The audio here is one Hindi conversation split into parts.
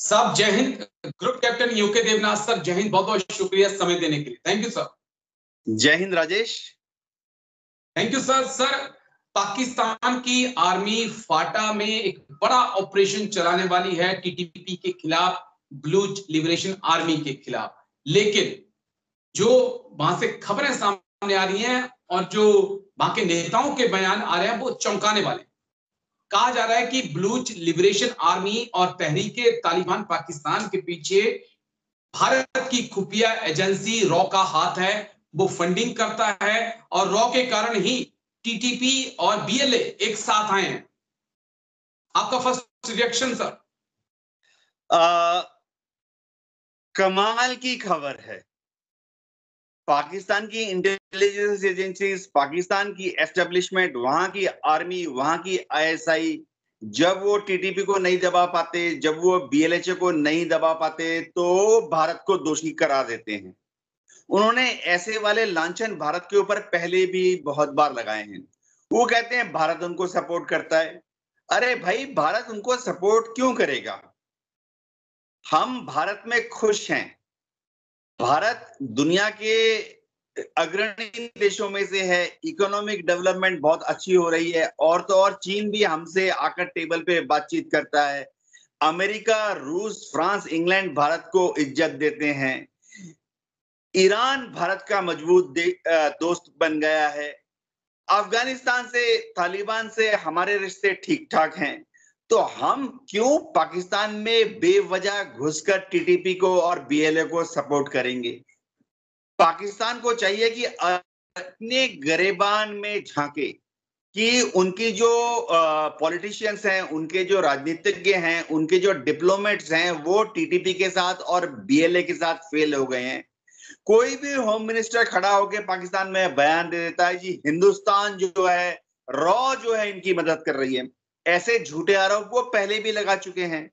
साहब जय हिंद। Group captain UK Devnath sir, जय हिंद। बहुत बहुत शुक्रिया समय देने के लिए। Thank you sir. जय हिंद Rajesh. Thank you sir. Sir, Pakistan की आर्मी फाटा में एक बड़ा ऑपरेशन चलाने वाली है टीटीपी के खिलाफ, बलूच लिबरेशन आर्मी के खिलाफ। लेकिन जो वहां से खबरें सामने आ रही हैं और जो वहां के नेताओं के बयान आ रहे हैं वो चौंकाने वाले। कहा जा रहा है कि बलूच लिबरेशन आर्मी और तहरीके तालिबान पाकिस्तान के पीछे भारत की खुफिया एजेंसी रॉ का हाथ है। वो फंडिंग करता है और रॉ के कारण ही टीटीपी और बीएलए एक साथ आए हैं। आपका फर्स्ट रिएक्शन सर? कमाल की खबर है। पाकिस्तान की इंटेलिजेंस एजेंसीज, पाकिस्तान की एस्टेब्लिशमेंट, वहां की आर्मी, वहां की आईएसआई, जब वो टीटीपी को नहीं दबा पाते, जब वो बीएलएचए को नहीं दबा पाते, तो भारत को दोषी करार देते हैं। उन्होंने ऐसे वाले लांछन भारत के ऊपर पहले भी बहुत बार लगाए हैं। वो कहते हैं भारत उनको सपोर्ट करता है। अरे भाई, भारत उनको सपोर्ट क्यों करेगा? हम भारत में खुश हैं। भारत दुनिया के अग्रणी देशों में से है। इकोनॉमिक डेवलपमेंट बहुत अच्छी हो रही है। और तो और चीन भी हमसे आकर टेबल पे बातचीत करता है। अमेरिका, रूस, फ्रांस, इंग्लैंड भारत को इज्जत देते हैं। ईरान भारत का मजबूत दोस्त बन गया है। अफगानिस्तान से, तालिबान से हमारे रिश्ते ठीक ठाक हैं। तो हम क्यों पाकिस्तान में बेवजह घुसकर टीटीपी को और बीएलए को सपोर्ट करेंगे? पाकिस्तान को चाहिए कि अपने गरेबान में झांके कि उनकी जो पॉलिटिशियंस हैं, उनके जो राजनीतिज्ञ हैं, उनके जो डिप्लोमेट्स हैं, वो टीटीपी के साथ और बीएलए के साथ फेल हो गए हैं। कोई भी होम मिनिस्टर खड़ा होकर पाकिस्तान में बयान दे देता है जी हिंदुस्तान जो है, रॉ जो है इनकी मदद कर रही है। ऐसे झूठे आरोप वो पहले भी लगा चुके हैं।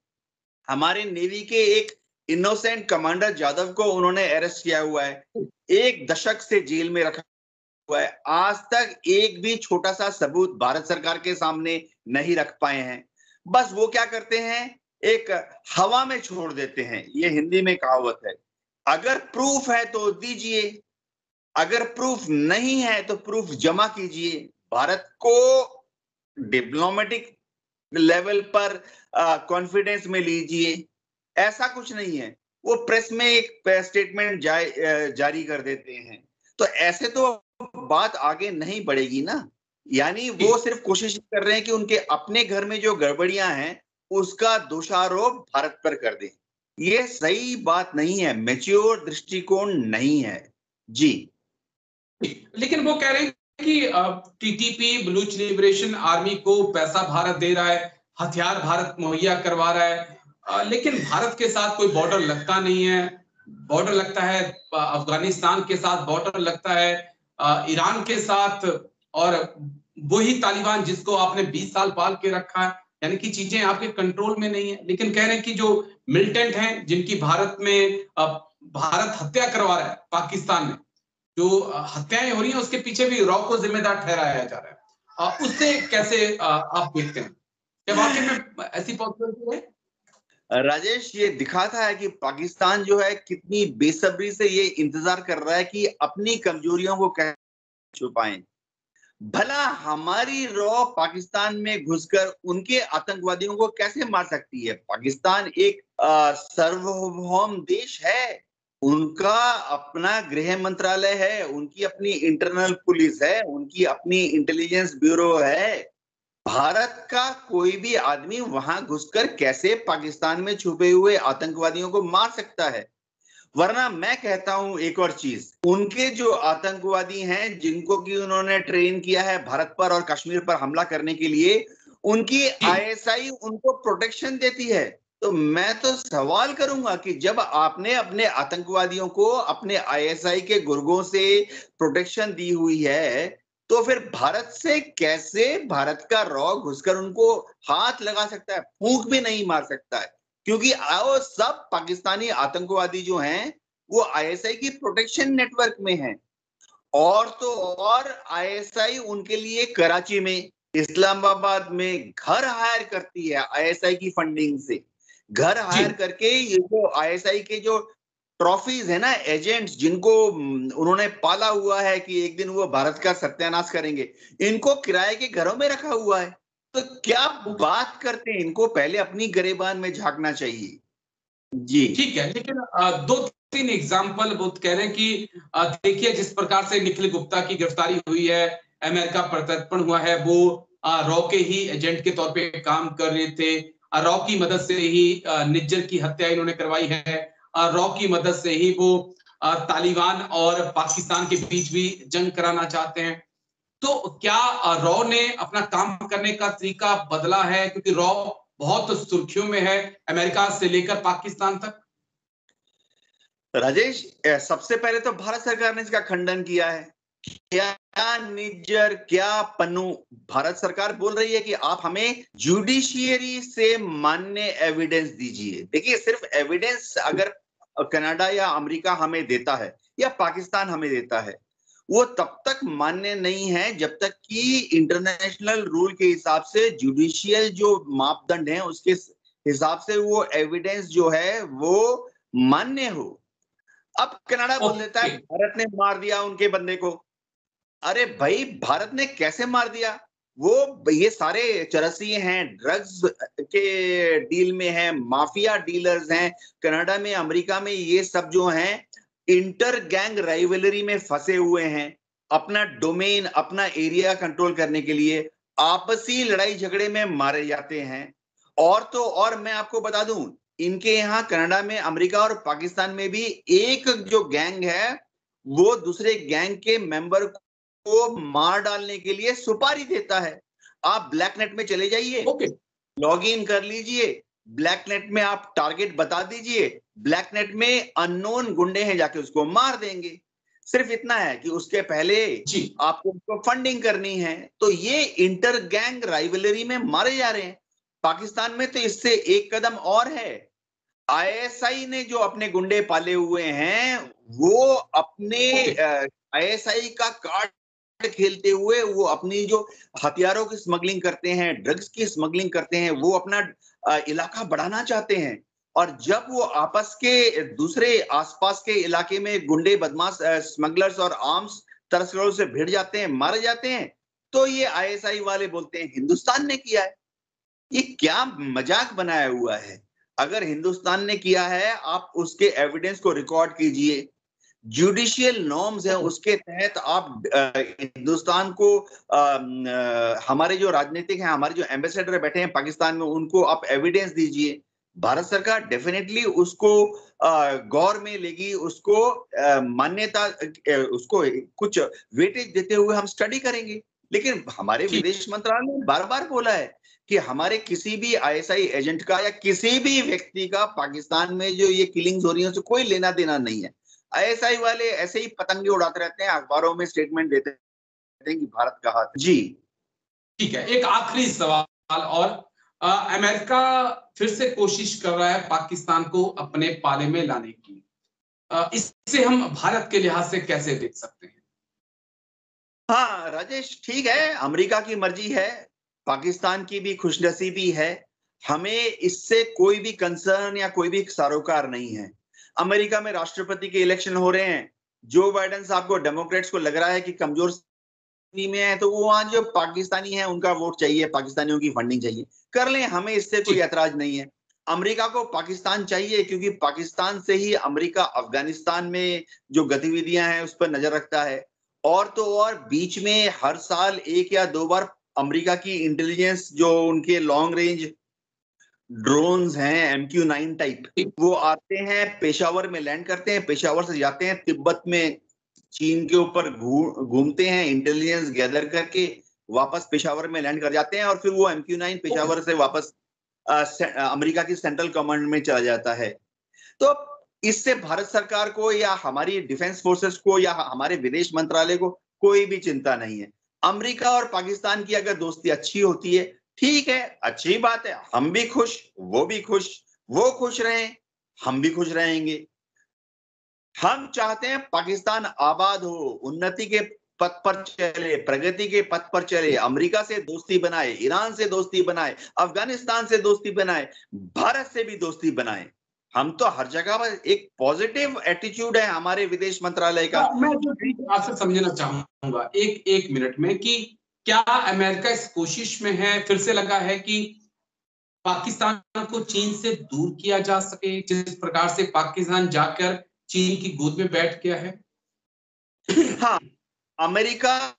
हमारे नेवी के एक इनोसेंट कमांडर जादव को उन्होंने अरेस्ट किया हुआ है, 1 दशक से जेल में रखा हुआ है। आज तक एक भी छोटा सा सबूत भारत सरकार के सामने नहीं रख पाए हैं। बस वो क्या करते हैं, एक हवा में छोड़ देते हैं। ये हिंदी में कहावत है, अगर प्रूफ है तो दीजिए, अगर प्रूफ नहीं है तो प्रूफ जमा कीजिए। भारत को डिप्लोमेटिक लेवल पर कॉन्फिडेंस में लीजिए। ऐसा कुछ नहीं है। वो प्रेस में एक स्टेटमेंट जारी कर देते हैं। तो ऐसे तो बात आगे नहीं बढ़ेगी ना। यानी वो सिर्फ कोशिश कर रहे हैं कि उनके अपने घर में जो गड़बड़ियां हैं उसका दोषारोप भारत पर कर दें। ये सही बात नहीं है, मैच्योर दृष्टिकोण नहीं है जी। लेकिन वो कह रहे हैं कि टीटीपी बलूच लिबरेशन आर्मी को पैसा भारत दे रहा है, हथियार भारत मुहैया करवा रहा है, लेकिन भारत के साथ कोई बॉर्डर लगता नहीं है। बॉर्डर लगता है अफगानिस्तान के साथ, बॉर्डर लगता है ईरान के साथ, और वही तालिबान जिसको आपने 20 साल पाल के रखा है। यानी कि चीजें आपके कंट्रोल में नहीं है। लेकिन कह रहे हैं कि जो मिलिटेंट हैं, जिनकी भारत में भारत हत्या करवा रहा है, पाकिस्तान में जो हत्याएं हो रही हैं, उसके पीछे भी रॉ को जिम्मेदार ठहराया जा रहा है। उससे कैसे आप देखते हैं? क्या वाकई में ऐसी पॉसिबिलिटी है? राजेश, ये दिखाता है कि पाकिस्तान जो है कितनी बेसब्री से ये इंतजार कर रहा है कि अपनी कमजोरियों को कैसे छुपाएं। भला हमारी रॉ पाकिस्तान में घुसकर उनके आतंकवादियों को कैसे मार सकती है? पाकिस्तान एक सार्वभौम देश है। उनका अपना गृह मंत्रालय है, उनकी अपनी इंटरनल पुलिस है, उनकी अपनी इंटेलिजेंस ब्यूरो है। भारत का कोई भी आदमी वहां घुसकर कैसे पाकिस्तान में छुपे हुए आतंकवादियों को मार सकता है? वरना मैं कहता हूं एक और चीज, उनके जो आतंकवादी हैं जिनको कि उन्होंने ट्रेन किया है भारत पर और कश्मीर पर हमला करने के लिए, उनकी आईएसआई उनको प्रोटेक्शन देती है। तो मैं तो सवाल करूंगा कि जब आपने अपने आतंकवादियों को अपने आईएसआई के गुर्गों से प्रोटेक्शन दी हुई है, तो फिर भारत से कैसे भारत का रॉ घुसकर उनको हाथ लगा सकता है? फूंक भी नहीं मार सकता है, क्योंकि वो सब पाकिस्तानी आतंकवादी जो हैं वो आईएसआई की प्रोटेक्शन नेटवर्क में हैं। और तो और आईएसआई उनके लिए कराची में, इस्लामाबाद में घर हायर करती है आईएसआई की फंडिंग से। घर जी हायर करके ये जो आईएसआई के जो ट्रॉफीज है ना, एजेंट्स जिनको उन्होंने पाला हुआ है कि एक दिन वो भारत का सत्यानाश करेंगे, इनको किराए के घरों में रखा हुआ है। तो क्या बात करते हैं, इनको पहले अपनी गिरेबान में झांकना चाहिए। जी ठीक है, लेकिन दो तीन एग्जाम्पल वो कह रहे हैं कि देखिए जिस प्रकार से निखिल गुप्ता की गिरफ्तारी हुई है, अमेरिका प्रत्यर्पण हुआ है, वो रॉ के ही एजेंट के तौर पे काम कर रहे थे, रॉ की मदद से ही निज्जर की हत्या इन्होंने करवाई है, रॉ की मदद से ही वो तालिबान और पाकिस्तान के बीच भी जंग कराना चाहते हैं। तो क्या रॉ ने अपना काम करने का तरीका बदला है, क्योंकि रॉ बहुत सुर्खियों में है अमेरिका से लेकर पाकिस्तान तक? राजेश, सबसे पहले तो भारत सरकार ने इसका खंडन किया है। क्या निज्जर, क्या पन्नू, भारत सरकार बोल रही है कि आप हमें जुडिशियरी से मान्य एविडेंस दीजिए। देखिए, सिर्फ एविडेंस अगर कनाडा या अमेरिका हमें देता है या पाकिस्तान हमें देता है, वो तब तक मान्य नहीं है जब तक कि इंटरनेशनल रूल के हिसाब से, जुडिशियल जो मापदंड है उसके हिसाब से वो एविडेंस जो है वो मान्य हो। अब कनाडा बोल देता है ओके, भारत ने मार दिया उनके बंदे को। अरे भाई, भारत ने कैसे मार दिया? वो ये सारे चरसिए हैं, ड्रग्स के डील में हैं, माफिया डीलर्स हैं कनाडा में, अमेरिका में, ये सब जो हैं इंटर गैंग राइवलरी में फंसे हुए हैं। अपना डोमेन, अपना एरिया कंट्रोल करने के लिए आपसी लड़ाई झगड़े में मारे जाते हैं। और तो और मैं आपको बता दूं, इनके यहाँ कनाडा में, अमेरिका और पाकिस्तान में भी एक जो गैंग है वो दूसरे गैंग के मेंबर को मार डालने के लिए सुपारी देता है। आप ब्लैक नेट में चले जाइए, ओके, लॉग इन कर लीजिए, ब्लैक नेट में आप टारगेट बता दीजिए, ब्लैक नेट में अननोन गुंडे हैं, जाके उसको मार देंगे। सिर्फ इतना है कि उसके पहले जी आपको उसको फंडिंग करनी है। तो ये इंटर गैंग राइवलरी में मारे जा रहे हैं। पाकिस्तान में तो इससे एक कदम और है। आईएसआई ने जो अपने गुंडे पाले हुए हैं, वो अपने ओके, आईएसआई का कार्ड खेलते हुए वो अपनी जो हथियारों की स्मगलिंग करते हैं, ड्रग्स की स्मगलिंग करते हैं, वो अपना इलाका बढ़ाना चाहते हैं। और जब वो आपस के दूसरे आसपास के इलाके में गुंडे, बदमाश, स्मगलर्स और आर्म्स तस्करों से भिड़ जाते हैं, मारे जाते हैं, तो ये आईएसआई वाले बोलते हैं हिंदुस्तान ने किया है। ये क्या मजाक बनाया हुआ है? अगर हिंदुस्तान ने किया है, आप उसके एविडेंस को रिकॉर्ड कीजिए। जुडिशियल नॉर्म्स है, उसके तहत आप हिंदुस्तान को हमारे जो राजनीतिक हैं, हमारे जो एम्बेसडर बैठे हैं पाकिस्तान में, उनको आप एविडेंस दीजिए। भारत सरकार डेफिनेटली उसको गौर में लेगी, उसको मान्यता, उसको कुछ वेटेज देते हुए हम स्टडी करेंगे। लेकिन हमारे ठीक, विदेश मंत्रालय ने बार बार बोला है कि हमारे किसी भी आईएसआई एजेंट का या किसी भी व्यक्ति का पाकिस्तान में जो ये किलिंग्स हो रही है उससे कोई लेना देना नहीं है। आईएसआई वाले ऐसे ही पतंगे उड़ाते रहते हैं, अखबारों में स्टेटमेंट देते रहते हैं कि भारत का हाथ। जी ठीक है। एक आखिरी सवाल और, अमेरिका फिर से कोशिश कर रहा है पाकिस्तान को अपने पाले में लाने की। इससे हम भारत के लिहाज से कैसे देख सकते हैं? हाँ राजेश, ठीक है, अमेरिका की मर्जी है, पाकिस्तान की भी खुशनसीबी है। हमें इससे कोई भी कंसर्न या कोई भी सरोकार नहीं है। अमेरिका में राष्ट्रपति के इलेक्शन हो रहे हैं। जो बाइडेन साहब को, डेमोक्रेट्स को लग रहा है कि कमजोर में है, तो वो वहां जो पाकिस्तानी है उनका वोट चाहिए, पाकिस्तानियों की फंडिंग चाहिए, कर लें, हमें इससे कोई ठीक, ऐतराज नहीं है। अमेरिका को पाकिस्तान चाहिए क्योंकि पाकिस्तान से ही अमेरिका अफगानिस्तान में जो गतिविधियां हैं उस पर नजर रखता है। और तो और बीच में हर साल एक या दो बार अमेरिका की इंटेलिजेंस, जो उनके लॉन्ग रेंज ड्रोन्स हैं MQ-9 टाइप, ठीक, वो आते हैं, पेशावर में लैंड करते हैं, पेशावर से जाते हैं तिब्बत में, चीन के ऊपर घूमते हैं, इंटेलिजेंस गैदर करके वापस पेशावर में लैंड कर जाते हैं, और फिर वो MQ-9 ओके, पेशावर से वापस अमेरिका की सेंट्रल कमांड में चला जाता है। तो इससे भारत सरकार को या हमारी डिफेंस फोर्सेस को या हमारे विदेश मंत्रालय को कोई भी चिंता नहीं है। अमेरिका और पाकिस्तान की अगर दोस्ती अच्छी होती है, ठीक है, अच्छी बात है, हम भी खुश, वो भी खुश, वो खुश रहें, हम भी खुश रहेंगे। हम चाहते हैं पाकिस्तान आबाद हो, उन्नति के पथ पर चले, प्रगति के पथ पर चले, अमेरिका से दोस्ती बनाए, ईरान से दोस्ती बनाए, अफगानिस्तान से दोस्ती बनाए, भारत से भी दोस्ती बनाए। हम तो हर जगह पर एक पॉजिटिव एटीट्यूड है हमारे विदेश मंत्रालय का। मैं जो आपसे समझना चाहूंगा एक एक मिनट में कि क्या अमेरिका इस कोशिश में है, फिर से लगा है कि पाकिस्तान को चीन से दूर किया जा सके, जिस प्रकार से पाकिस्तान जाकर चीन की गोद में बैठ गया है? हाँ, अमेरिका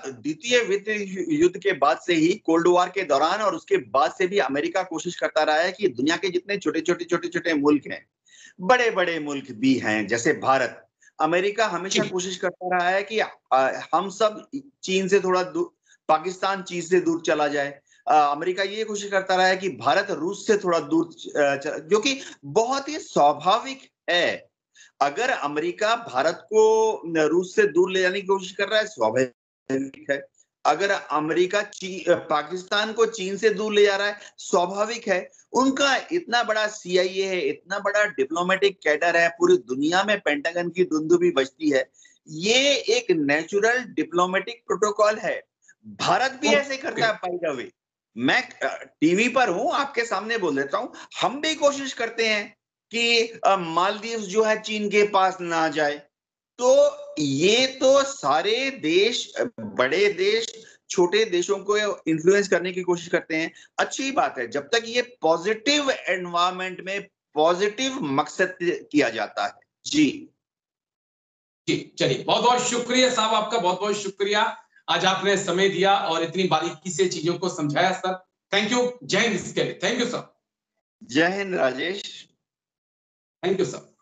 द्वितीय विश्व युद्ध के बाद से ही, कोल्ड वॉर के दौरान और उसके बाद से भी अमेरिका कोशिश करता रहा है कि दुनिया के जितने छोटे-छोटे मुल्क हैं, बड़े-बड़े मुल्क भी हैं जैसे भारत, अमेरिका हमेशा कोशिश करता रहा है कि हम सब चीन से थोड़ा दूर, पाकिस्तान चीन से दूर चला जाए। अमेरिका ये कोशिश करता रहा है कि भारत रूस से थोड़ा दूर जो कि बहुत ही स्वाभाविक है। अगर अमेरिका भारत को रूस से दूर ले जाने की कोशिश कर रहा है, स्वाभाविक है। अगर अमेरिका पाकिस्तान को चीन से दूर ले जा रहा है, स्वाभाविक है। उनका इतना बड़ा CIA है, इतना बड़ा डिप्लोमेटिक कैडर है, पूरी दुनिया में पेंटागन की दुंदुभी बजती है। ये एक नेचुरल डिप्लोमेटिक प्रोटोकॉल है। भारत भी ऐसे करता है, बाय द वे। मैं टीवी पर हूं, आपके सामने बोल देता हूं, हम भी कोशिश करते हैं कि मालदीव जो है चीन के पास ना जाए। तो ये तो सारे देश, बड़े देश छोटे देशों को इन्फ्लुएंस करने की कोशिश करते हैं। अच्छी बात है जब तक ये पॉजिटिव एनवायरनमेंट में पॉजिटिव मकसद किया जाता है। जी चलिए, बहुत बहुत शुक्रिया साहब, आपका बहुत बहुत शुक्रिया। आज आपने समय दिया और इतनी बारीकी से चीजों को समझाया सर। Thank you. जय हिंद इसके लिए। Thank you sir. जय हिंद राजेश। Thank you sir.